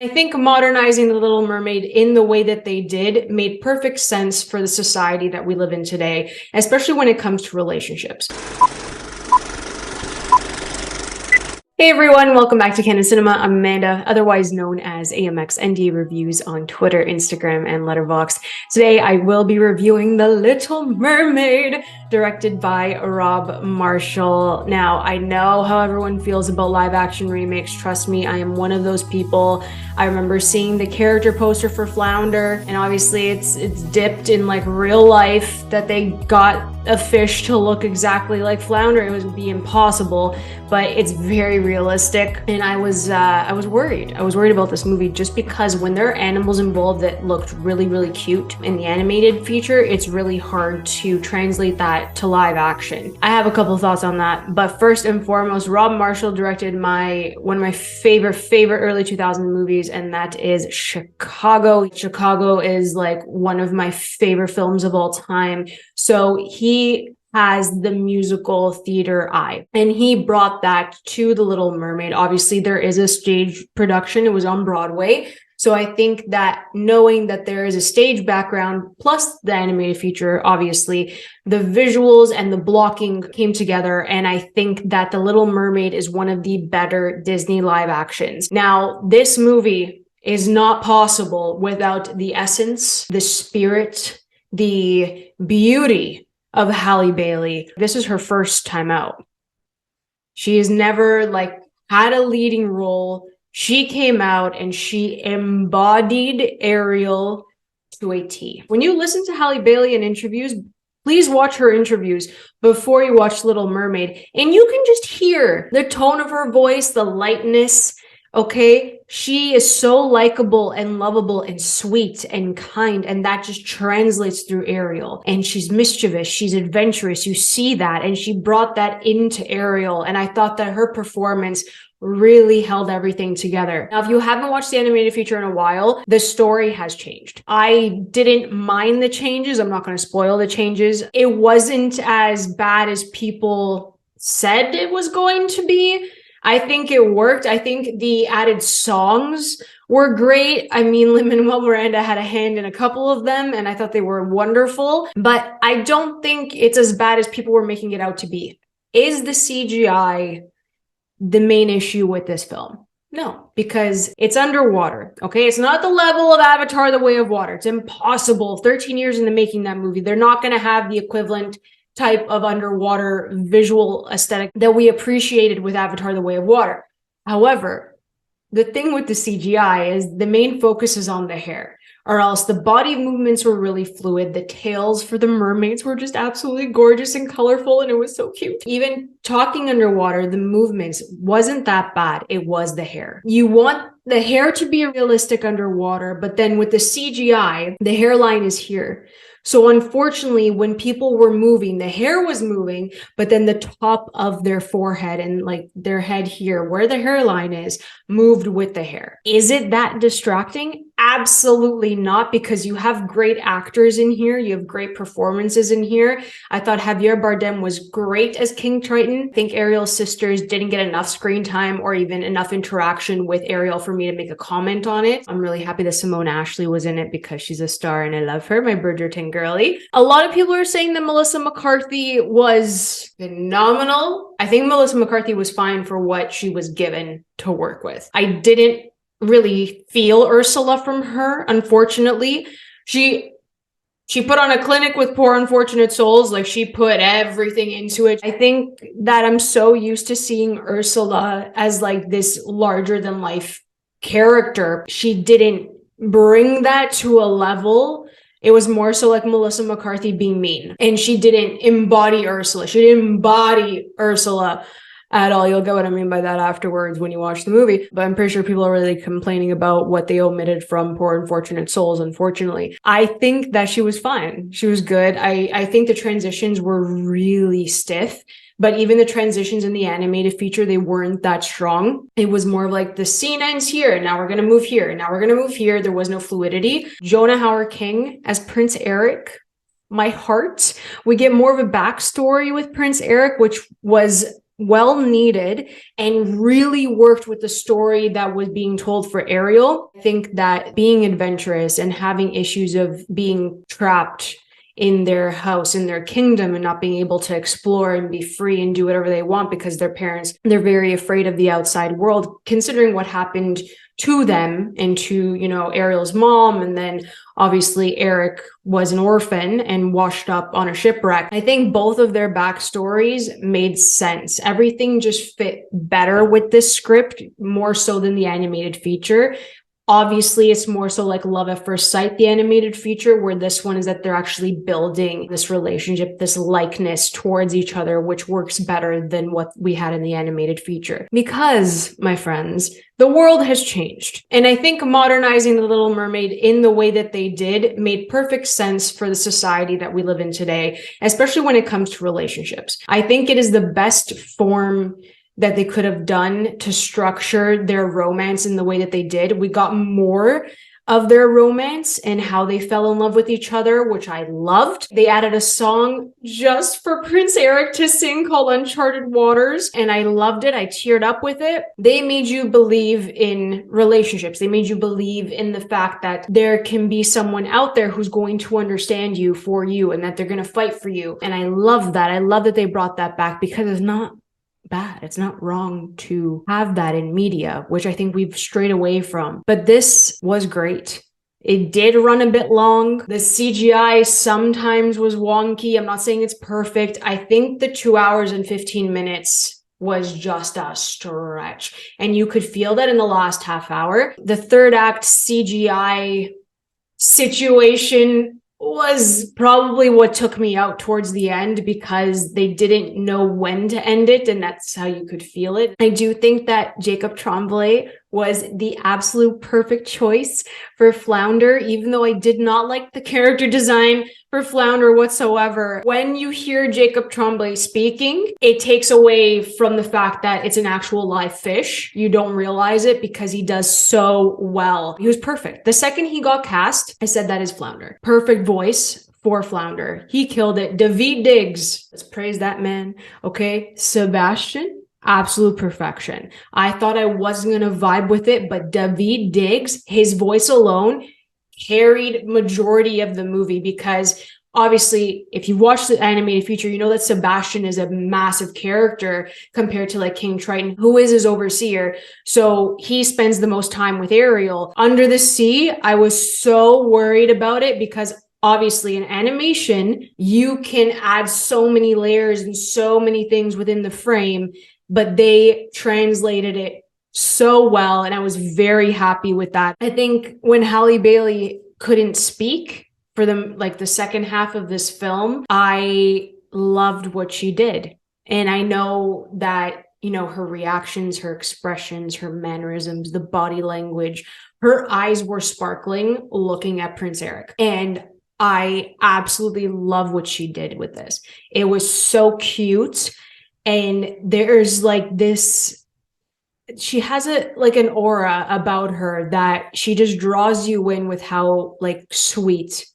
I think modernizing The Little Mermaid in the way that they did made perfect sense for the society that we live in today, especially when it comes to relationships. Hey everyone, welcome back to Candid Cinema. I'm Amanda, otherwise known as AMXND Reviews on Twitter, Instagram, and Letterboxd. Today I will be reviewing The Little Mermaid, directed by Rob Marshall. Now, I know how everyone feels about live action remakes. Trust me, I am one of those people. I remember seeing the character poster for Flounder, and obviously it's dipped in like real life that they got a fish to look exactly like Flounder. It would be impossible, but it's very realistic, and I was worried. I was worried about this movie just because when there are animals involved that looked really cute in the animated feature, it's really hard to translate that to live action. I have a couple of thoughts on that, but first and foremost, Rob Marshall directed one of my favorite early 2000 movies, and that is Chicago. Chicago is like one of my favorite films of all time. So he has the musical theater eye, and he brought that to The Little Mermaid. Obviously, there is a stage production. It was on Broadway. So I think that knowing that there is a stage background plus the animated feature, obviously, the visuals and the blocking came together. And I think that The Little Mermaid is one of the better Disney live actions. Now, this movie is not possible without the essence, the spirit, the beauty of Halle Bailey. This is her first time out. She has never had a leading role. She came out and she embodied Ariel to a T. When you listen to Halle Bailey in interviews, please watch her interviews before you watch Little Mermaid, and you can just hear the tone of her voice, the lightness. Okay, she is so likable and lovable and sweet and kind, and that just translates through Ariel. And she's mischievous, she's adventurous, you see that, and she brought that into Ariel, and I thought that her performance really held everything together. Now, if you haven't watched the animated feature in a while, the story has changed. I didn't mind the changes. I'm not going to spoil the changes. It wasn't as bad as people said it was going to be. I think it worked. I think the added songs were great. I mean, Lin-Manuel Miranda had a hand in a couple of them, and I thought they were wonderful, but I don't think it's as bad as people were making it out to be. Is the CGI the main issue with this film? No, because it's underwater, okay? It's not the level of Avatar: The Way of Water. It's impossible. 13 years in the making that movie. They're not going to have the equivalent type of underwater visual aesthetic that we appreciated with Avatar: The Way of Water. However, the thing with the CGI is the main focus is on the hair, or else the body movements were really fluid. The tails for the mermaids were just absolutely gorgeous and colorful, and it was so cute. Even talking underwater, the movements wasn't that bad. It was the hair. You want the hair to be realistic underwater, but then with the CGI, the hairline is here. So unfortunately, when people were moving, the hair was moving, but then the top of their forehead and their head here, where the hairline is, moved with the hair. Is it that distracting? Absolutely not, because you have great actors in here. You have great performances in here. I thought Javier Bardem was great as King Triton. I think Ariel's sisters didn't get enough screen time or even enough interaction with Ariel for me to make a comment on it. I'm really happy that Simone Ashley was in it because she's a star and I love her, my Bridgerton girly. A lot of people are saying that Melissa McCarthy was phenomenal. I think Melissa McCarthy was fine for what she was given to work with. I didn't really feel Ursula from her, unfortunately. She put on a clinic with Poor Unfortunate Souls. She put everything into it. I think that I'm so used to seeing Ursula as this larger than life character. She didn't bring that to a level. It was more so like Melissa McCarthy being mean, and she didn't embody Ursula. She didn't embody Ursula at all. You'll get what I mean by that afterwards when you watch the movie. But I'm pretty sure people are really complaining about what they omitted from Poor Unfortunate Souls, unfortunately. I think that she was fine. She was good. I think the transitions were really stiff, but even the transitions in the animated feature, they weren't that strong. It was more of the scene ends here, and now we're going to move here, and now we're going to move here. There was no fluidity. Jonah haur-king as Prince Eric, my heart. We get more of a backstory with Prince Eric, which was well needed and really worked with the story that was being told for Ariel. I think that being adventurous and having issues of being trapped in their house, in their kingdom, and not being able to explore and be free and do whatever they want because their parents, they're very afraid of the outside world, considering what happened to them and to, you know, Ariel's mom. And then obviously Eric was an orphan and washed up on a shipwreck. I think both of their backstories made sense. Everything just fit better with this script, more so than the animated feature. Obviously, it's more so like Love at First Sight, the animated feature, where this one is that they're actually building this relationship, this likeness towards each other, which works better than what we had in the animated feature. Because, my friends, the world has changed. And I think modernizing The Little Mermaid in the way that they did made perfect sense for the society that we live in today, especially when it comes to relationships. I think it is the best form that they could have done to structure their romance in the way that they did. We got more of their romance and how they fell in love with each other, which I loved. They added a song just for Prince Eric to sing called Uncharted Waters, and I loved it. I teared up with it. They made you believe in relationships. They made you believe in the fact that there can be someone out there who's going to understand you for you and that they're going to fight for you. And I love that. I love that they brought that back because it's not bad. It's not wrong to have that in media, which I think we've strayed away from. But this was great. It did run a bit long. The CGI sometimes was wonky. I'm not saying it's perfect. I think the 2 hours and 15 minutes was just a stretch. And you could feel that in the last half hour. The third act CGI situation was probably what took me out towards the end because they didn't know when to end it, and that's how you could feel it. I do think that Jacob Tremblay was the absolute perfect choice for Flounder, even though I did not like the character design for Flounder whatsoever. When you hear Jacob Tremblay speaking, it takes away from the fact that it's an actual live fish. You don't realize it because he does so well. He was perfect. The second he got cast, I said that is Flounder. Perfect voice for Flounder. He killed it. Daveed Diggs, let's praise that man. Okay, Sebastian, absolute perfection. I thought I wasn't gonna vibe with it, but Daveed Diggs, his voice alone carried majority of the movie because obviously if you've watched the animated feature, you know that Sebastian is a massive character compared to like King Triton, who is his overseer. So he spends the most time with Ariel. Under the Sea, I was so worried about it because obviously in animation, you can add so many layers and so many things within the frame, but they translated it so well, and I was very happy with that. I think when Halle Bailey couldn't speak for the second half of this film, I loved what she did. And I know that, you know, her reactions, her expressions, her mannerisms, the body language, her eyes were sparkling looking at Prince Eric. And I absolutely love what she did with this. It was so cute. And there's like this, she has an aura about her that she just draws you in with how like sweet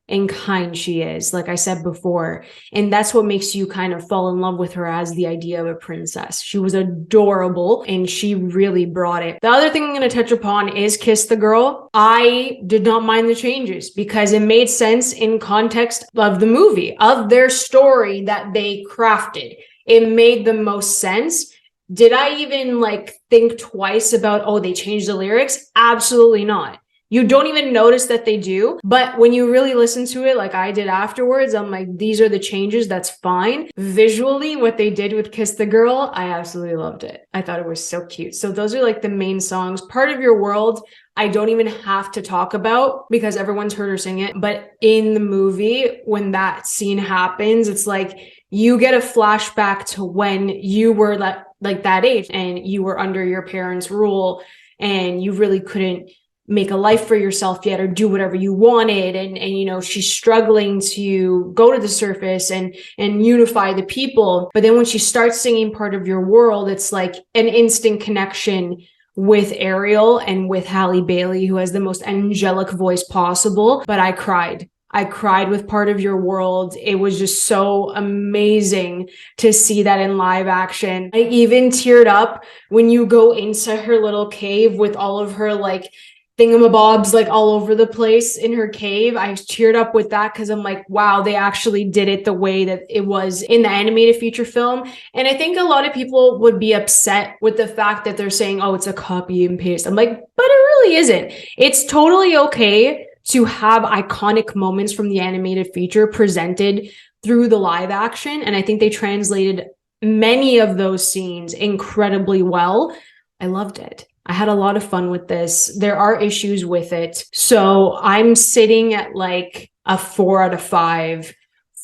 and kind she is, like I said before. And that's what makes you kind of fall in love with her as the idea of a princess. She was adorable and she really brought it. The other thing I'm going to touch upon is Kiss the Girl. I did not mind the changes because it made sense in context of the movie, of their story that they crafted. It made the most sense. Did I even like think twice about, oh, they changed the lyrics? Absolutely not. You don't even notice that they do. But when you really listen to it, like I did afterwards, I'm like, these are the changes. That's fine. Visually, what they did with Kiss the Girl, I absolutely loved it. I thought it was so cute. So those are like the main songs. Part of Your World, I don't even have to talk about because everyone's heard her sing it. But in the movie, when that scene happens, it's like you get a flashback to when you were that age and you were under your parents' rule and you really couldn't make a life for yourself yet or do whatever you wanted. And you know, she's struggling to go to the surface and unify the people. But then when she starts singing Part of Your World, it's like an instant connection with Ariel and with Halle Bailey, who has the most angelic voice possible. But I cried. I cried with Part of Your World. It was just so amazing to see that in live action. I even teared up when you go into her little cave with all of her like thingamabobs like all over the place in her cave. I cheered up with that because I'm like, wow, they actually did it the way that it was in the animated feature film. And I think a lot of people would be upset with the fact that they're saying, oh, it's a copy and paste. I'm like, but it really isn't. It's totally okay to have iconic moments from the animated feature presented through the live action. And I think they translated many of those scenes incredibly well. I loved it. I had a lot of fun with this. There are issues with it. So I'm sitting at like a 4 out of 5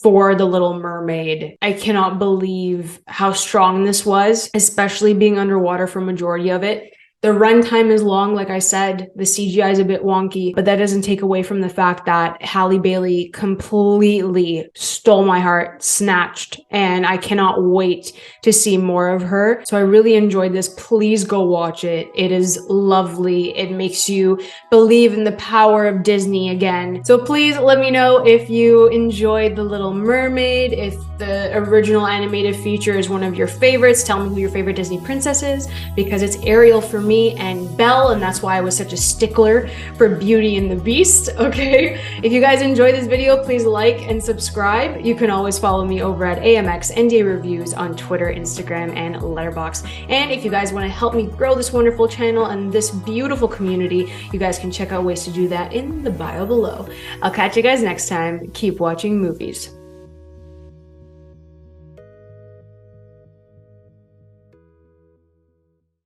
for The Little Mermaid. I cannot believe how strong this was, especially being underwater for majority of it. The runtime is long, like I said, the CGI is a bit wonky, but that doesn't take away from the fact that Halle Bailey completely stole my heart, snatched, and I cannot wait to see more of her. So I really enjoyed this. Please go watch it. It is lovely. It makes you believe in the power of Disney again. So please let me know if you enjoyed The Little Mermaid, if the original animated feature is one of your favorites. Tell me who your favorite Disney princess is, because it's Ariel for me and Belle, and that's why I was such a stickler for Beauty and the Beast. Okay, if you guys enjoyed this video, please like and subscribe. You can always follow me over at AMX NDA Reviews on Twitter, Instagram, and Letterboxd. And if you guys want to help me grow this wonderful channel and this beautiful community, you guys can check out ways to do that in the bio below. I'll catch you guys next time. Keep watching movies.